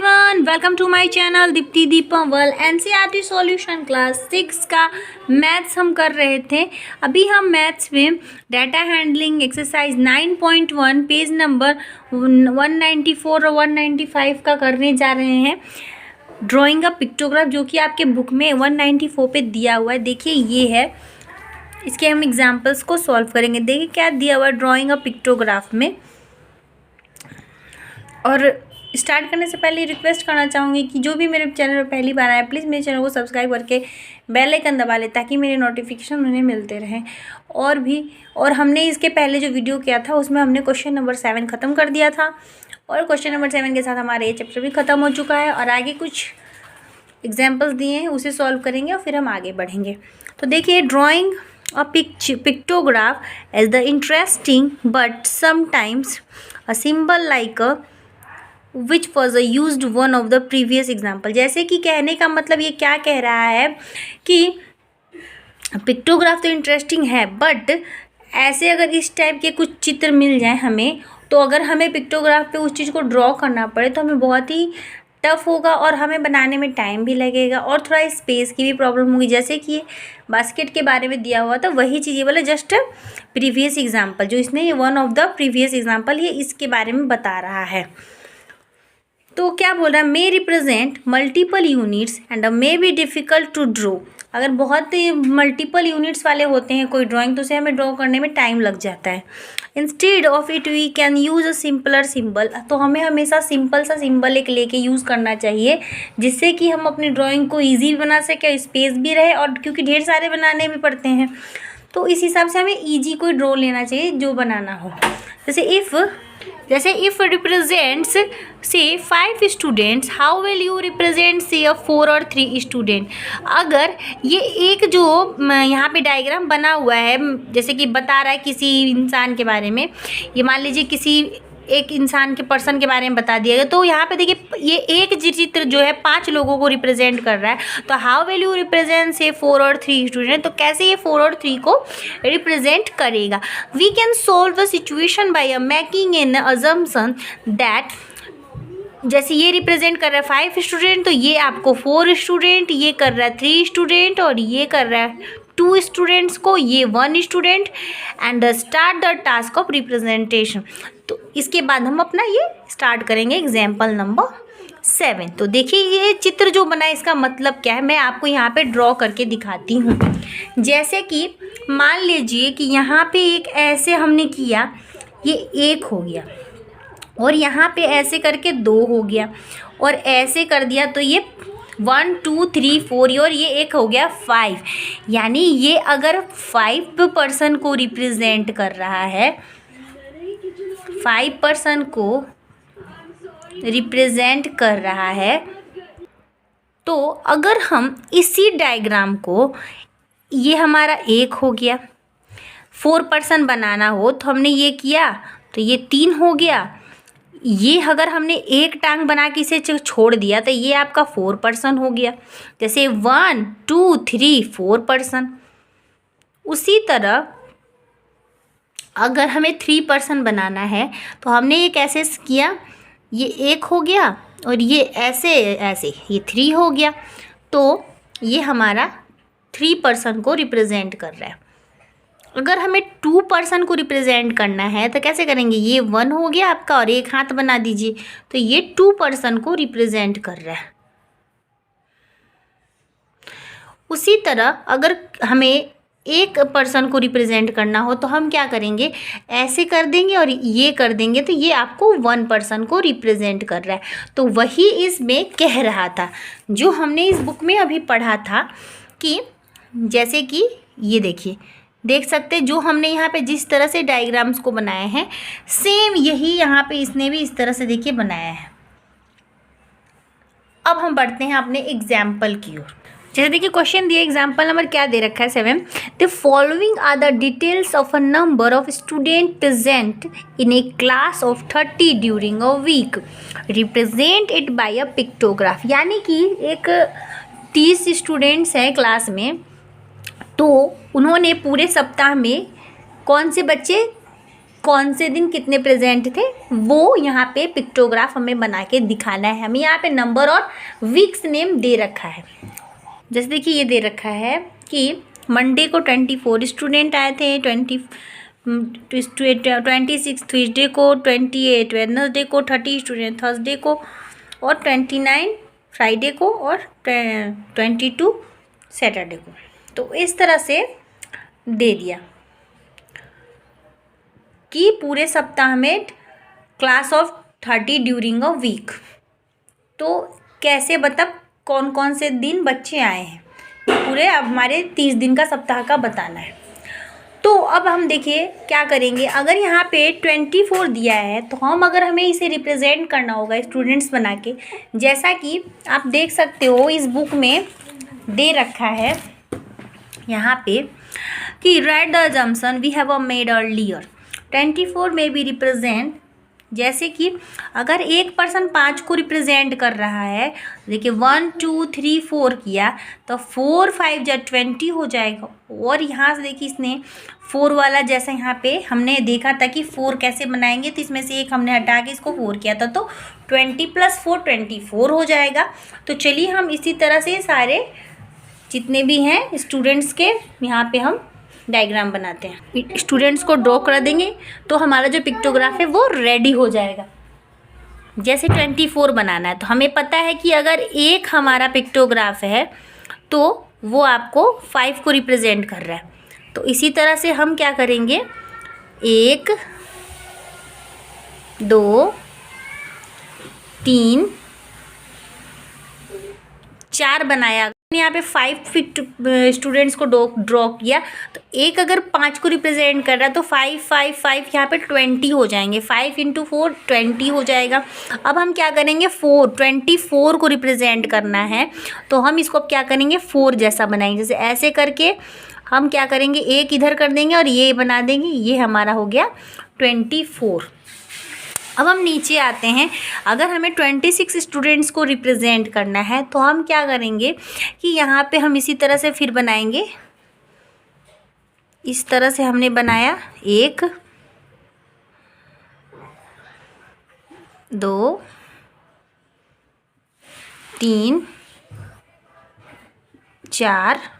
Everyone, welcome to my channel Deepti दीपमवल। NCERT solution class 6 का maths हम कर रहे थे। अभी हम मैथ्स में data handling exercise 9.1 page number 194 और 195 का करने जा रहे हैं। ड्राइंग अ पिक्टोग्राफ जो कि आपके बुक में 194 पे दिया हुआ है। देखिए ये है, इसके हम एग्जाम्पल्स को सॉल्व करेंगे। देखिए क्या दिया हुआ है ड्राइंग अ पिक्टोग्राफ में। और स्टार्ट करने से पहले रिक्वेस्ट करना चाहूँगी कि जो भी मेरे चैनल पर पहली बार आए प्लीज़ मेरे चैनल को सब्सक्राइब करके बेल आइकन दबा ले ताकि मेरे नोटिफिकेशन उन्हें मिलते रहें। और हमने इसके पहले जो वीडियो किया था उसमें हमने क्वेश्चन नंबर 7 ख़त्म कर दिया था और क्वेश्चन नंबर 7 के साथ हमारा ये चैप्टर भी ख़त्म हो चुका है और आगे कुछ एग्जाम्पल्स दिए हैं उसे सॉल्व करेंगे और फिर हम आगे बढ़ेंगे। तो देखिए, drawing a pictograph is the interesting but sometimes a symbol like a which was a used one of the previous example. जैसे कि कहने का मतलब ये क्या कह रहा है कि पिक्टोग्राफ तो इंटरेस्टिंग है बट ऐसे अगर इस टाइप के कुछ चित्र मिल जाए हमें, तो अगर हमें पिक्टोग्राफ पे उस चीज़ को ड्रॉ करना पड़े तो हमें बहुत ही टफ होगा और हमें बनाने में टाइम भी लगेगा और थोड़ा स्पेस की भी प्रॉब्लम होगी। जैसे कि बास्केट के बारे में दिया हुआ था वही चीज़, ये वाला जस्ट प्रीवियस एग्जाम्पल जो इसने, ये one of the previous example ये इसके बारे में बता रहा है। तो क्या बोल रहा है, may represent multiple units and may be difficult to draw. अगर बहुत मल्टीपल यूनिट्स वाले होते हैं कोई ड्राइंग तो उसे हमें ड्रॉ करने में टाइम लग जाता है। Instead of it we can use a simpler symbol. तो हमें हमेशा सिंपल सा सिंबल एक लेके यूज़ करना चाहिए जिससे कि हम अपनी ड्राइंग को ईजी बना सकें, स्पेस भी रहे, और क्योंकि ढेर सारे बनाने भी पड़ते हैं तो इस हिसाब से हमें ईजी कोई ड्रॉ लेना चाहिए जो बनाना हो। जैसे इफ रिप्रेजेंट्स से 5 students, how will you represent से 4 और 3 स्टूडेंट। अगर ये एक जो यहाँ पे डायग्राम बना हुआ है जैसे कि बता रहा है किसी इंसान के बारे में, ये मान लीजिए किसी एक इंसान के पर्सन के बारे में बता दिया गया, तो यहाँ पे देखिए ये एक चित्र जो है 5 लोगों को रिप्रेजेंट कर रहा है। तो हाउ विल यू रिप्रेजेंट से 4 और 3 स्टूडेंट, तो कैसे ये 4 और 3 को रिप्रेजेंट करेगा। We can solve the situation by making an assumption that, जैसे ये रिप्रेजेंट कर रहा है 5 स्टूडेंट तो ये आपको 4 स्टूडेंट, ये कर रहा है 3 स्टूडेंट और ये कर रहा है 2 स्टूडेंट्स को, ये 1 student. And start the task of representation. तो इसके बाद हम अपना ये स्टार्ट करेंगे एग्जाम्पल नंबर 7। तो देखिए ये चित्र जो बना है इसका मतलब क्या है, मैं आपको यहाँ पे ड्रॉ करके दिखाती हूँ। जैसे कि मान लीजिए कि यहाँ पे एक ऐसे हमने किया, ये 1 हो गया और यहाँ पे ऐसे करके 2 हो गया और ऐसे कर दिया तो ये 1 2 3 4 और ये एक हो गया 5। यानी ये अगर 5 पर्सन को रिप्रेजेंट कर रहा है, 5 पर्सन को रिप्रेजेंट कर रहा है, तो अगर हम इसी डायग्राम को, ये हमारा 1 हो गया, 4 पर्सन बनाना हो तो हमने ये किया तो ये 3 हो गया। ये अगर हमने एक टांग बना के इसे छोड़ दिया तो ये आपका 4 पर्सन हो गया। जैसे 1 2 3 4 पर्सन। उसी तरह अगर हमें 3 पर्सन बनाना है तो हमने ये कैसे किया, ये 1 हो गया और ये ऐसे ऐसे ये 3 हो गया। तो ये हमारा 3 पर्सन को रिप्रेजेंट कर रहा है। अगर हमें 2 पर्सन को रिप्रेजेंट करना है तो कैसे करेंगे, ये 1 हो गया आपका और एक हाथ बना दीजिए तो ये 2 पर्सन को रिप्रेजेंट कर रहा है। उसी तरह अगर हमें 1 पर्सन को रिप्रेजेंट करना हो तो हम क्या करेंगे, ऐसे कर देंगे और ये कर देंगे तो ये आपको 1 पर्सन को रिप्रेजेंट कर रहा है। तो वही इसमें कह रहा था जो हमने इस बुक में अभी पढ़ा था कि जैसे कि ये देखिए, देख सकते हैं जो हमने यहाँ पे जिस तरह से डायग्राम्स को बनाए हैं सेम यही यहाँ पे इसने भी इस तरह से देखिए बनाया है। अब हम बढ़ते हैं अपने एग्जाम्पल की ओर। जैसे देखिए क्वेश्चन दिया, एग्जाम्पल नंबर क्या दे रखा है 7। The following are the details of a number of student present in a class of 30 during a week, represent it by a pictograph. यानी कि एक 30 स्टूडेंट्स हैं क्लास में, तो उन्होंने पूरे सप्ताह में कौन से बच्चे कौन से दिन कितने प्रेजेंट थे वो यहाँ पे पिक्टोग्राफ हमें बना के दिखाना है। हमें यहाँ पे नंबर और वीक्स नेम दे रखा है। जैसे देखिए ये दे रखा है कि मंडे को 24 स्टूडेंट आए थे, 26 ट्यूसडे को, 28 वेडनेसडे को, 30 स्टूडेंट थर्सडे को और 29 फ्राइडे को और 22 सैटरडे को। तो इस तरह से दे दिया कि पूरे सप्ताह में class of 30 during a week. तो कैसे मतलब कौन कौन से दिन बच्चे आए हैं, पूरे अब हमारे 30 दिन का सप्ताह का बताना है। तो अब हम देखिए क्या करेंगे। अगर यहाँ पे 24 दिया है तो अगर हमें इसे रिप्रेजेंट करना होगा स्टूडेंट्स बना के, जैसा कि आप देख सकते हो इस बुक में दे रखा है यहाँ पे कि write the assumption we have made earlier 24 में भी रिप्रेजेंट। जैसे कि अगर एक पर्सन 5 को रिप्रेजेंट कर रहा है, देखिए 1 2 3 4 किया तो 4 5 जा 20 हो जाएगा। और यहाँ से देखिए इसने 4 वाला जैसा यहाँ पे हमने देखा था कि 4 कैसे बनाएंगे, तो इसमें से एक हमने हटा के इसको 4 किया था, तो 20 + 4 24 हो जाएगा। तो चलिए हम इसी तरह से सारे जितने भी हैं स्टूडेंट्स के यहाँ पे हम डायग्राम बनाते हैं। स्टूडेंट्स को ड्रॉ कर देंगे तो हमारा जो पिक्टोग्राफ है वो रेडी हो जाएगा। जैसे 24 बनाना है तो हमें पता है कि अगर एक हमारा पिक्टोग्राफ है तो वो आपको 5 को रिप्रेजेंट कर रहा है। तो इसी तरह से हम क्या करेंगे, 1 2 3 4 बनाया। यहाँ पे 5 स्टूडेंट्स को ड्रॉ किया तो एक अगर 5 को रिप्रेजेंट कर रहा है तो 5 5 5 यहाँ पे 20 हो जाएंगे। 5 × 4 20 हो जाएगा। अब हम क्या करेंगे, 24 को रिप्रेजेंट करना है तो हम इसको क्या करेंगे 4 जैसा बनाएंगे। जैसे ऐसे करके हम क्या करेंगे, एक इधर कर देंगे और ये बना देंगे, ये हमारा हो गया 24। अब हम नीचे आते हैं। अगर हमें 26 स्टूडेंट्स को रिप्रेजेंट करना है तो हम क्या करेंगे कि यहाँ पे हम इसी तरह से फिर बनाएंगे। इस तरह से हमने बनाया 1 2 3 4।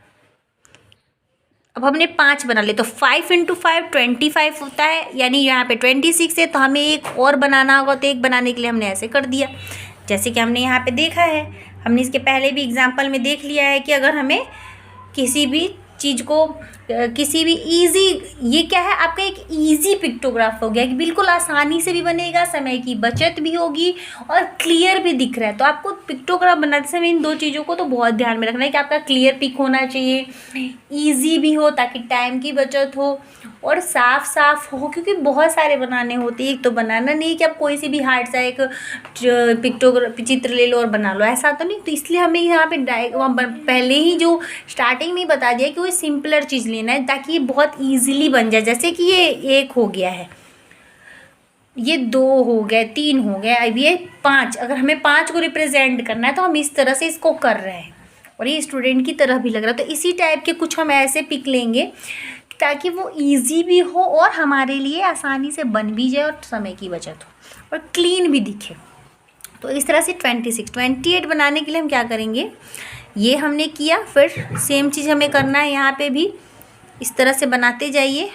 अब हमने 5 बना लिए तो 5 × 5 25 होता है, यानी यहाँ पे 26 है तो हमें एक और बनाना होगा। तो एक बनाने के लिए हमने ऐसे कर दिया, जैसे कि हमने यहाँ पे देखा है। हमने इसके पहले भी एग्जाम्पल में देख लिया है कि अगर हमें किसी भी चीज़ को किसी भी इजी, ये क्या है आपका एक इजी पिक्टोग्राफ हो गया कि बिल्कुल आसानी से भी बनेगा, समय की बचत भी होगी और क्लियर भी दिख रहा है। तो आपको पिक्टोग्राफ बनाते समय इन 2 चीज़ों को तो बहुत ध्यान में रखना है कि आपका क्लियर पिक होना चाहिए, इजी भी हो ताकि टाइम की बचत हो और साफ साफ हो, क्योंकि बहुत सारे बनाने होते हैं। एक तो बनाना नहीं कि आप कोई सी भी हार्ड सा एक पिक्टोग्राफ चित्र ले लो और बना लो, ऐसा तो नहीं। तो इसलिए हमें यहाँ पे पहले ही जो स्टार्टिंग में बता दिया कि वो सिंपलर चीज़ लेना है ताकि ये बहुत इजीली बन जाए। जैसे कि ये 1 हो गया है, ये 2 हो गए, 3 हो गए, अब ये 5। अगर हमें 5 को रिप्रेजेंट करना है तो हम इस तरह से इसको कर रहे हैं और ये स्टूडेंट की तरह भी लग रहा है। तो इसी टाइप के कुछ हम ऐसे पिक लेंगे ताकि वो इजी भी हो और हमारे लिए आसानी से बन भी जाए और समय की बचत हो और क्लीन भी दिखे। तो इस तरह से 26 28 बनाने के लिए हम क्या करेंगे, ये हमने किया, फिर सेम चीज़ हमें करना है यहाँ पे भी। इस तरह से बनाते जाइए।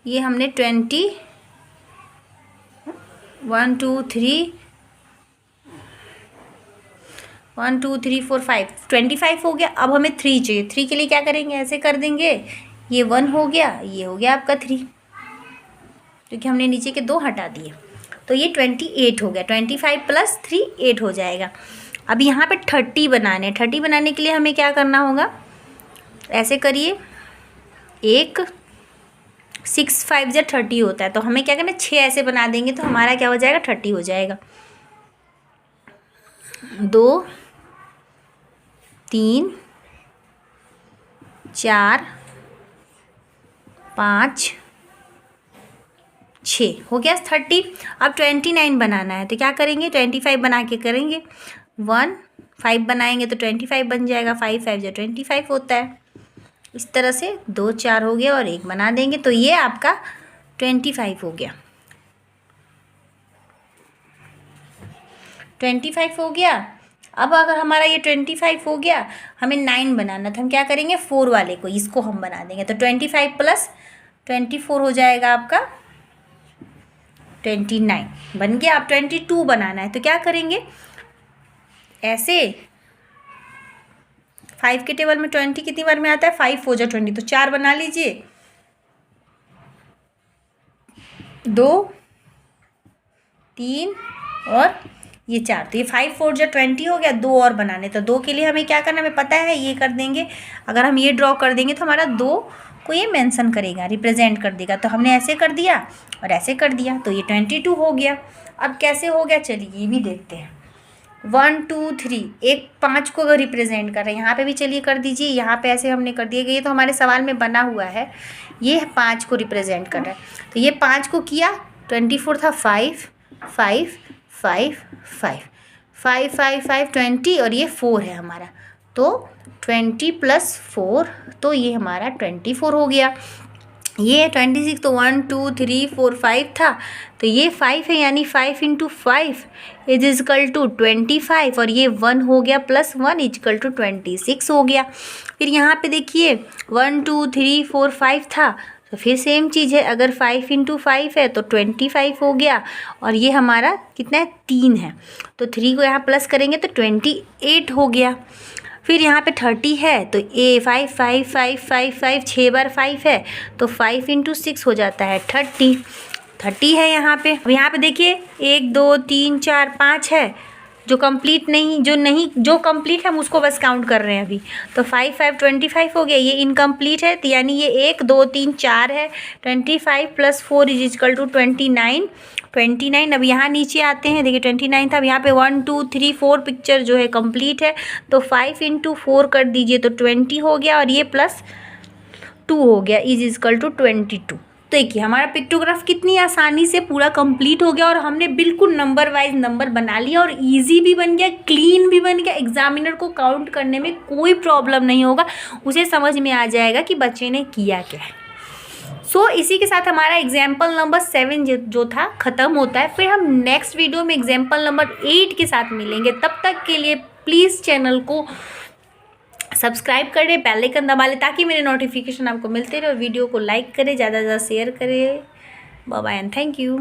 ये हमने 20 1 2 3 1 2 3 4 5 25 हो गया। अब हमें 3 चाहिए। 3 के लिए क्या करेंगे, ऐसे कर देंगे, ये 1 हो गया, ये हो गया आपका 3, क्योंकि हमने नीचे के 2 हटा दिए। तो ये 28 हो गया। 25 + 3 8 हो जाएगा। अब यहाँ पे 30 बनाने, 30 बनाने के लिए हमें क्या करना होगा, ऐसे करिए, 1 6 5 जा 30 होता है, तो हमें क्या करना है 6 ऐसे बना देंगे तो हमारा क्या हो जाएगा 30 हो जाएगा। 2 3 4 5 6 हो गया 30। अब 29 बनाना है तो क्या करेंगे, 25 बना के करेंगे, 1 5 बनाएंगे तो 25 बन जाएगा। 5 5 जा 25 होता है। इस तरह से 2 4 हो गया और 1 बना देंगे, तो ये आपका 25 हो गया। 25 हो गया। अब अगर हमारा ये 25 हो गया, हमें 9 बनाना था, हम क्या करेंगे 4 वाले को, इसको हम बना देंगे। तो 25 प्लस 24 हो जाएगा आपका 29 बन गया। अब 22 बनाना है, तो क्या करेंगे, ऐसे 5 के टेबल में 20 कितनी बार में आता है, 5 4 जा 20, तो 4 बना लीजिए, 2 3 और ये 4, तो ये 5 4 जा 20 हो गया। 2 और बनाने, तो 2 के लिए हमें क्या करना, हमें पता है, ये कर देंगे। अगर हम ये ड्रॉ कर देंगे तो हमारा 2 को ये मेंशन करेगा, रिप्रेजेंट कर देगा। तो हमने ऐसे कर दिया और ऐसे कर दिया, तो ये 22 हो गया। अब कैसे हो गया, चलिए ये भी देखते हैं। 1 2 3, एक 5 को अगर रिप्रेजेंट कर रहे हैं, यहाँ पे भी चलिए कर दीजिए, यहाँ पे ऐसे हमने कर दिया कि ये तो हमारे सवाल में बना हुआ है, ये 5 को रिप्रेजेंट कर रहा है। तो ये 5 को किया, 24 था, 5 5 5 5 5 5 5 20 और ये 4 है हमारा, तो 20 प्लस 4, तो ये हमारा 24 हो गया। ये 26, तो 1 2 3 4 5 था, तो ये 5 है, यानी 5 × 5 इज इक्वल टू 25, और ये 1 हो गया प्लस 1 इक्वल टू 26 हो गया। फिर यहाँ पे देखिए 1 2 3 4 5 था, तो फिर सेम चीज़ है, अगर 5 × 5 है तो 25 हो गया, और ये हमारा कितना है, 3 है, तो 3 को यहाँ प्लस करेंगे तो 28 हो गया। फिर यहाँ पे 30 है, तो 5 5 5 5 5 6 बार 5 है, तो 5 × 6 हो जाता है 30 है यहाँ पे। अब यहाँ पे देखिए 1 2 3 4 5 है, जो कंप्लीट नहीं, जो कंप्लीट है हम उसको बस काउंट कर रहे हैं अभी। तो 5 5 25 हो गया, ये इनकम्प्लीट है, तो यानी ये 1 2 3 4 है, 25 प्लस 4 इज इक्वल टू 29। अब यहाँ नीचे आते हैं, देखिए 29 था, अब यहाँ पे 1 2 3 4 पिक्चर जो है कंप्लीट है, तो 5 × 4 कर दीजिए तो 20 हो गया, और ये प्लस 2 हो गया इज इक्वल टू 22। देखिए हमारा पिक्टोग्राफ कितनी आसानी से पूरा कंप्लीट हो गया, और हमने बिल्कुल नंबर वाइज नंबर बना लिया, और इजी भी बन गया, क्लीन भी बन गया। एग्जामिनर को काउंट करने में कोई प्रॉब्लम नहीं होगा, उसे समझ में आ जाएगा कि बच्चे ने किया क्या है। सो इसी के साथ हमारा एग्जाम्पल नंबर 7 जो था ख़त्म होता है। फिर हम नेक्स्ट वीडियो में एग्जाम्पल नंबर 8 के साथ मिलेंगे। तब तक के लिए प्लीज़ चैनल को सब्सक्राइब करें, बेल आइकन दबा लें ताकि मेरे नोटिफिकेशन आपको मिलते रहे, और वीडियो को लाइक करें, ज़्यादा से ज़्यादा शेयर करें। Bye bye and thank you.